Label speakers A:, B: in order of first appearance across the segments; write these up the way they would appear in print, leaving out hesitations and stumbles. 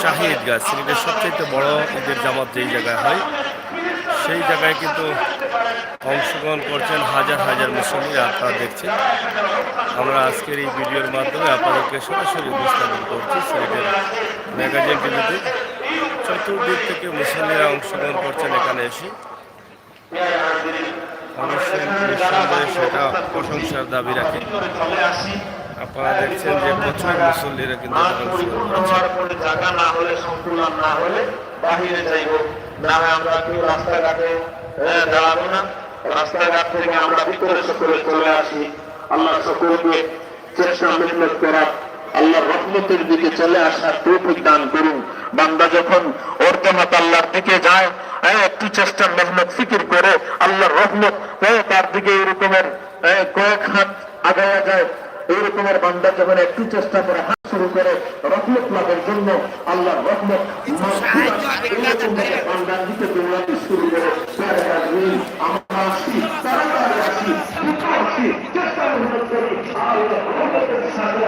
A: শাহী ঈদগাহ, সিলেটের সবচেয়ে বড় ঈদের জামাত যেই জায়গায় হয় সেই জায়গায় কিন্তু অংশগ্রহণ করছেন হাজার হাজার মুসল্লিরা। আপনারা দেখছেন, আমরা আজকের এই ভিডিওর মাধ্যমে আপনাদেরকে সরাসরি উপস্থাপন করছি সিলেটের ম্যাগাজিন টিভিতে। চতুর্দিক থেকে মুসল্লিরা অংশগ্রহণ করছেন এখানে এসে। অবশ্যই নিঃসন্দেহে সেটা প্রশংসার দাবি রাখে। আপনারা দেখছেন যে প্রচুর মুসল্লিরা কিন্তু
B: জায়গা না হলে সংকুলন না হলে বাহিরে যাইব, না হয় আমরা কেউ রাস্তাঘাটে দাঁড়াবো না, রাস্তাঘাট থেকে আমরা ভিতরে সকলে চলে আসি। আল্লাহ সকলকে চেষ্টা মেহনত করার, আল্লাহর রহমতের দিকে চলে আসার তৌফিক দান করুন। বান্দা যখন ওর তেমাত আল্লাহর দিকে যায়, একটু চেষ্টা মেহনত ফিকির করে আল্লাহর রহমত তার দিকে এরকমের কয়েক হাত আগায়া যায়। এইরকমের বান্দা যখন একটু চেষ্টা করে হাত শুরু করে রহমত লাভের জন্য আল্লাহর রহমত বান্দার দিকে দৌড়াতে শুরু করে আমরা আসি, তাড়াতাড়ি আসি, চেষ্টা মেহনত করি আল্লাহর রহমতের সাথে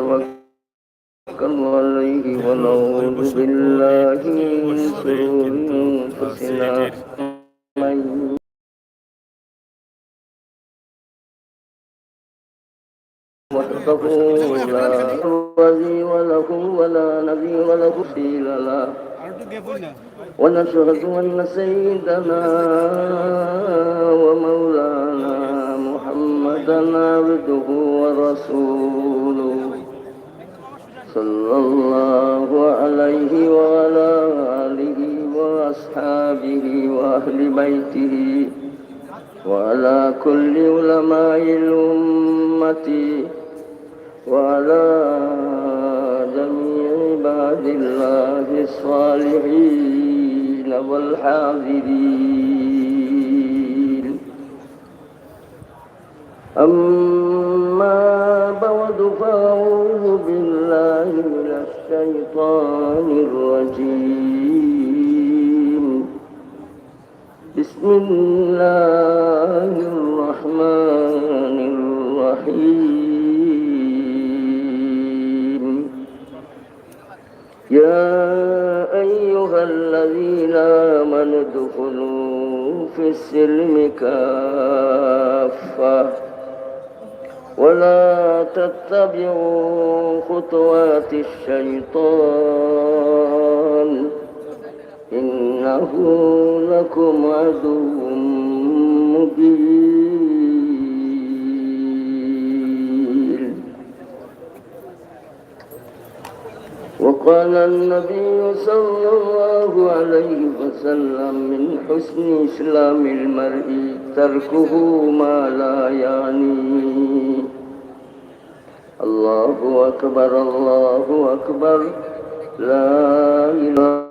B: ونتوكل عليه ونعوذ بالله من شرور أنفسنا وحده لا ولي وله ولا نبي وله سبيل له ونشهد أن سيدنا ومولانا محمدا عبده ورسوله صلى الله عليه وعلى آله وأصحابه وأهل بيته وعلى كل علماء الأمة وعلى جميع عباد الله الصالحين والحاضرين. أما بعد فأعوذ بالله من الشيطان الرجيم. بسم الله الرحمن الرحيم. يا أيها الذين آمنوا ادخلوا في السلم كافة ولا تتبعوا خطوات الشيطان إنه لكم عدو مبين. وقال النبي صلى الله عليه وسلم من حسن إسلام المرء تركه ما لا يعنيه. الله أكبر الله أكبر لا إله